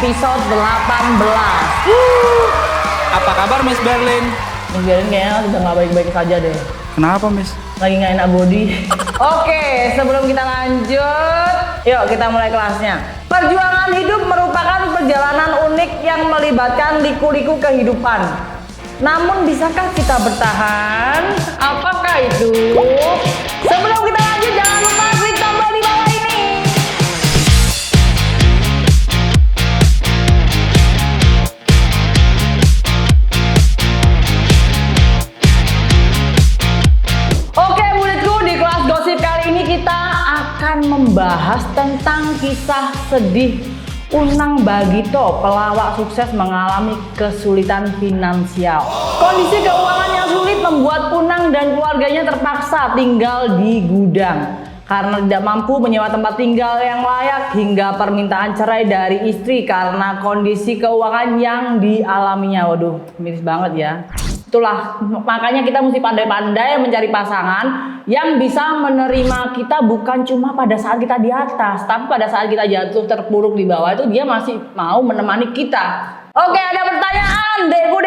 episode 18. Apa kabar Miss Berlin? Miss Berlin kayaknya udah gak baik-baik saja deh. Kenapa Miss? Lagi gak enak body. Oke, sebelum kita lanjut, yuk kita mulai kelasnya. Perjuangan hidup merupakan perjalanan unik yang melibatkan liku-liku kehidupan. Namun bisakah kita bertahan? Apakah itu? Sebelum kita lanjut, jangan lupa klik tombol di bawah ini. Oke muridku, di kelas gosip kali ini kita akan membahas tentang kisah sedih Unang Bagito, pelawak sukses mengalami kesulitan finansial. Kondisi keuangan yang sulit membuat Unang dan keluarganya terpaksa tinggal di gudang karena tidak mampu menyewa tempat tinggal yang layak hingga permintaan cerai dari istri karena kondisi keuangan yang dialaminya. Waduh, miris banget ya. Itulah makanya kita mesti pandai-pandai mencari pasangan yang bisa menerima kita bukan cuma pada saat kita di atas, tapi pada saat kita jatuh terpuruk di bawah itu dia masih mau menemani kita. Oke, ada pertanyaan, Deku.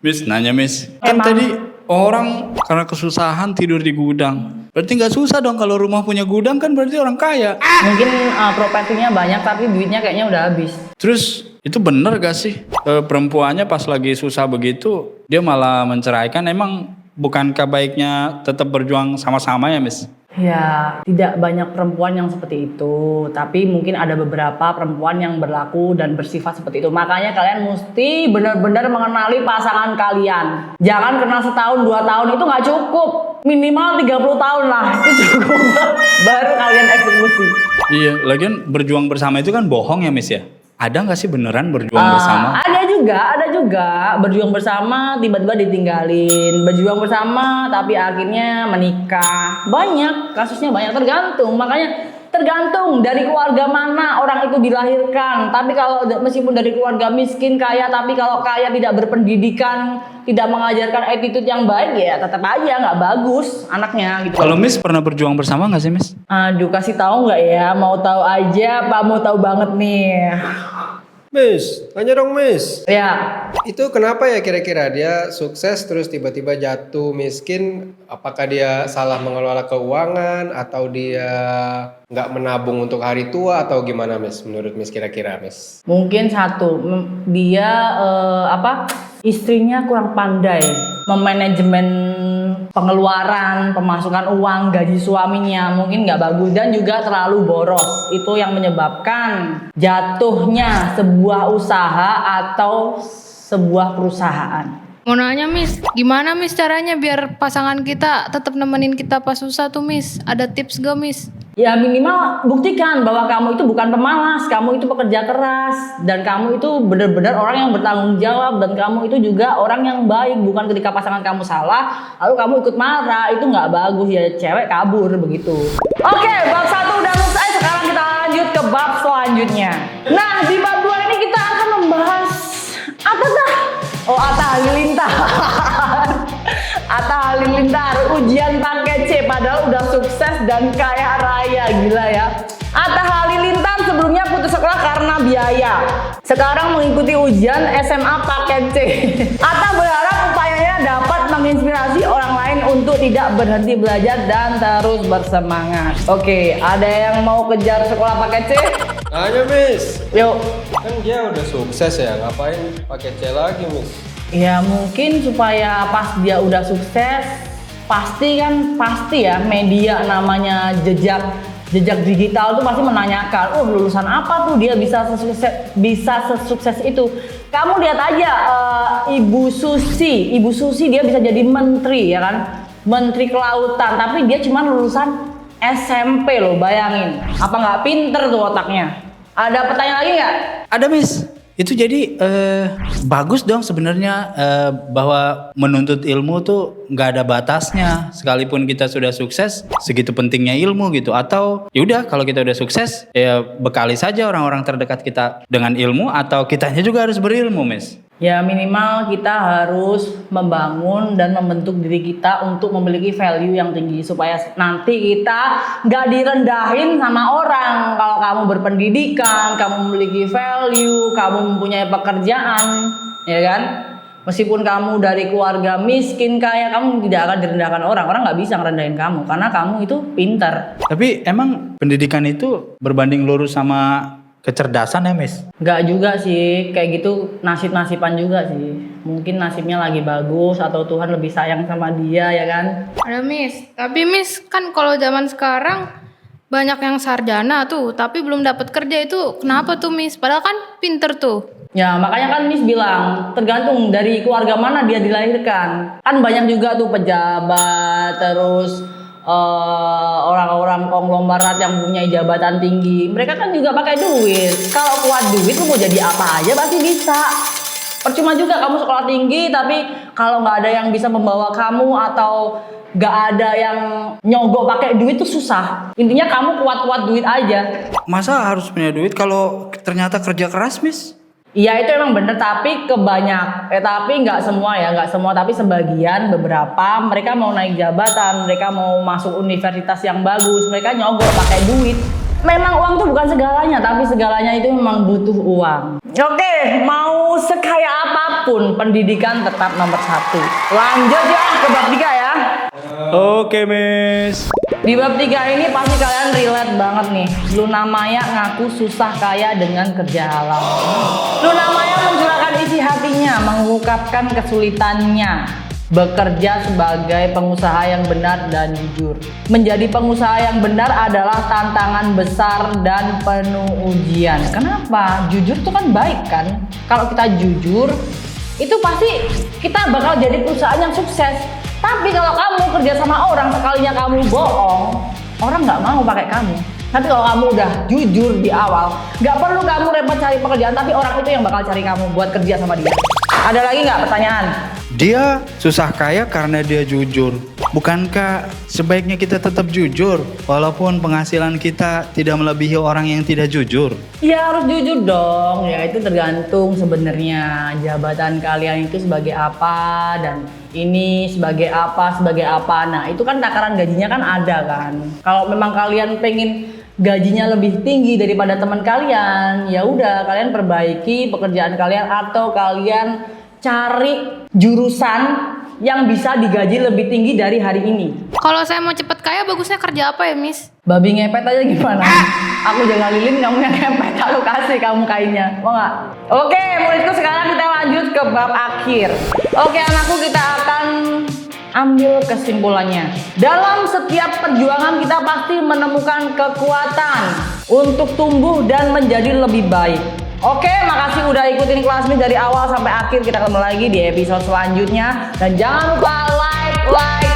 Miss, nanya Miss. Kan tadi orang karena kesusahan tidur di gudang. Berarti nggak susah dong kalau rumah punya gudang, kan berarti orang kaya. Mungkin propertinya banyak tapi duitnya kayaknya udah habis. Terus itu bener gak sih perempuannya pas lagi susah begitu dia malah menceraikan? Emang bukankah baiknya tetap berjuang sama-sama ya Miss? Ya, tidak banyak perempuan yang seperti itu, tapi mungkin ada beberapa perempuan yang berlaku dan bersifat seperti itu. Makanya kalian mesti benar-benar mengenali pasangan kalian. Jangan kenal setahun, 2 tahun, itu nggak cukup. Minimal 30 tahun lah, itu cukup. Baru kalian eksekusi. Iya, lagian berjuang bersama itu kan bohong ya Miss ya? Ada nggak sih beneran berjuang bersama? Ada juga berjuang bersama tiba-tiba ditinggalin, berjuang bersama tapi akhirnya menikah. Banyak, kasusnya banyak, tergantung. Makanya tergantung dari keluarga mana orang itu dilahirkan. Tapi kalau meskipun dari keluarga miskin kaya, tapi kalau kaya tidak berpendidikan, tidak mengajarkan attitude yang baik, ya tetap aja nggak bagus anaknya gitu. Kalau Miss pernah berjuang bersama nggak sih Miss? Aduh, kasih tahu nggak ya? Mau tahu aja, Pak, mau tahu banget nih. Miss, tanya dong Miss. Ya, Itu kenapa ya kira-kira dia sukses terus tiba-tiba jatuh miskin? Apakah dia salah mengelola keuangan atau dia nggak menabung untuk hari tua atau gimana Miss? Menurut Miss kira-kira Miss? mungkin satu, dia istrinya kurang pandai memanajemen pengeluaran, pemasukan uang, gaji suaminya mungkin nggak bagus dan juga terlalu boros. Itu yang menyebabkan jatuhnya sebuah usaha atau sebuah perusahaan. Mau nanya Miss, gimana Miss caranya biar pasangan kita tetap nemenin kita pas susah tuh Miss? Ada tips gak Miss? Ya minimal buktikan bahwa kamu itu bukan pemalas, kamu itu pekerja keras, dan kamu itu benar-benar orang yang bertanggung jawab, dan kamu itu juga orang yang baik. Bukan ketika pasangan kamu salah, lalu kamu ikut marah, itu nggak bagus ya, cewek kabur begitu. Oke, bab 1 udah selesai, sekarang kita lanjut ke bab selanjutnya. Nah, di bab 2 ini kita akan membahas Atta Halilintar. Atta Halilintar ujian paket C padahal udah sukses dan kaya raya, gila ya. Atta Halilintar sebelumnya putus sekolah karena biaya. Sekarang mengikuti ujian SMA paket C. Atta berharap upayanya dapat menginspirasi orang lain untuk tidak berhenti belajar dan terus bersemangat. Oke, ada yang mau kejar sekolah paket C? Tanya Miss. Yuk. Kan dia udah sukses ya, ngapain pakai C lagi Miss? Ya mungkin supaya pas dia udah sukses, pasti ya media namanya jejak digital tuh pasti menanyakan, lulusan apa tuh dia bisa sesukses itu. Kamu lihat aja Ibu Susi dia bisa jadi menteri ya kan, menteri kelautan, tapi dia cuma lulusan SMP loh, bayangin. Apa nggak pinter tuh otaknya? Ada pertanyaan lagi nggak? Ada Miss. Itu jadi bagus dong sebenarnya bahwa menuntut ilmu tuh nggak ada batasnya. Sekalipun kita sudah sukses, segitu pentingnya ilmu gitu. Atau yaudah kalau kita udah sukses, ya bekali saja orang-orang terdekat kita dengan ilmu, atau kitanya juga harus berilmu, Miss. Ya minimal kita harus membangun dan membentuk diri kita untuk memiliki value yang tinggi supaya nanti kita nggak direndahin sama orang. Kalau kamu berpendidikan, kamu memiliki value, kamu mempunyai pekerjaan, ya kan? Meskipun kamu dari keluarga miskin kaya, kamu tidak akan direndahkan orang. Orang nggak bisa ngerendahin kamu karena kamu itu pintar. Tapi emang pendidikan itu berbanding lurus sama kecerdasan ya, Miss? Nggak juga sih, kayak gitu nasib-nasiban juga sih. Mungkin nasibnya lagi bagus atau Tuhan lebih sayang sama dia, ya kan? Ada Miss. Tapi Miss kan kalau zaman sekarang banyak yang sarjana tuh, tapi belum dapat kerja itu kenapa tuh Miss? Padahal kan pinter tuh. Ya makanya kan Miss bilang tergantung dari keluarga mana dia dilahirkan. Kan banyak juga tuh pejabat, terus orang-orang konglomerat yang punya jabatan tinggi. Mereka kan juga pakai duit. Kalau kuat duit lu mau jadi apa aja pasti bisa. Percuma juga kamu sekolah tinggi tapi kalau nggak ada yang bisa membawa kamu atau nggak ada yang nyogok pakai duit tuh susah. Intinya kamu kuat-kuat duit aja. Masa harus punya duit kalau ternyata kerja keras, Miss? Iya itu emang bener tapi tapi nggak semua ya, nggak semua tapi sebagian beberapa mereka mau naik jabatan, mereka mau masuk universitas yang bagus, mereka nyogok pakai duit. Memang uang tuh bukan segalanya, tapi segalanya itu memang butuh uang. Oke, mau sekaya apapun pendidikan tetap nomor 1. Lanjut ya ke bab 3 ya. Oke, Miss. Di bab 3 ini pasti kalian relate banget nih. Luna Maya ngaku susah kaya dengan kerja halal. Luna Maya mencurahkan isi hatinya, mengungkapkan kesulitannya bekerja sebagai pengusaha yang benar dan jujur. Menjadi pengusaha yang benar adalah tantangan besar dan penuh ujian. Kenapa? Jujur tuh kan baik kan? Kalau kita jujur, itu pasti kita bakal jadi perusahaan yang sukses. Tapi kalau kamu kerja sama orang, sekalinya kamu bohong, orang nggak mau pakai kamu. Tapi kalau kamu udah jujur di awal, nggak perlu kamu repot cari pekerjaan, tapi orang itu yang bakal cari kamu buat kerja sama dia. Ada lagi nggak pertanyaan? Dia susah kaya karena dia jujur. Bukankah sebaiknya kita tetap jujur walaupun penghasilan kita tidak melebihi orang yang tidak jujur? Ya harus jujur dong. Ya itu tergantung sebenarnya jabatan kalian itu sebagai apa dan ini sebagai apa. Nah itu kan takaran gajinya kan ada kan. Kalau memang kalian pengen gajinya lebih tinggi daripada teman kalian, ya udah kalian perbaiki pekerjaan kalian atau kalian cari jurusan yang bisa digaji lebih tinggi dari hari ini. Kalau saya mau cepet kaya bagusnya kerja apa ya Miss? Babi ngepet aja gimana? Aku jaga lilin, kamu yang ngepet, aku kasih kamu kainnya, mau nggak? Oke, muridku sekarang kita lanjut ke bab akhir. Oke anakku, kita akan ambil kesimpulannya. Dalam setiap perjuangan kita pasti menemukan kekuatan untuk tumbuh dan menjadi lebih baik. Oke, makasih udah ikutin kelas ini dari awal sampai akhir. Kita ketemu lagi di episode selanjutnya. Dan jangan lupa like